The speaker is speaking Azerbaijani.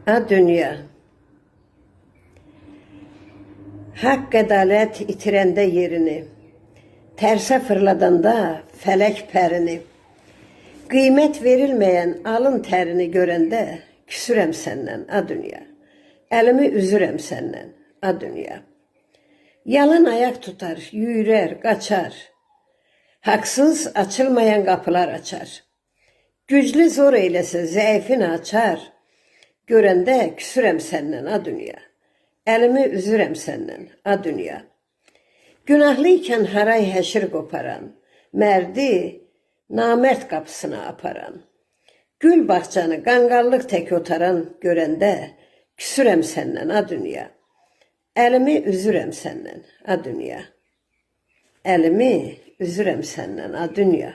Ha dünya. Hak ədalət itirəndə yerini, tərsə fırladanda fələk pərini, qiymət verilməyən alın tərini görəndə küsürəm səndən, a dünya. Əlimi üzürəm səndən, a dünya. Yalan ayaq tutar, yüyürər, qaçar. Haqsız açılmayan qapılar açar. Güclü zor eyləsə zəifin açar. Görəndə küsürəm səndən, a dünya. Əlimi üzürəm səndən, a dünya. Günahlı ikən haray həşir qoparan, mərdi namərd qapısına aparan, gül bağçanı qanqallıq tək otaran görəndə küsürəm səndən, a dünya. Əlimi üzürəm səndən, a dünya. Əlimi üzürəm səndən, a dünya.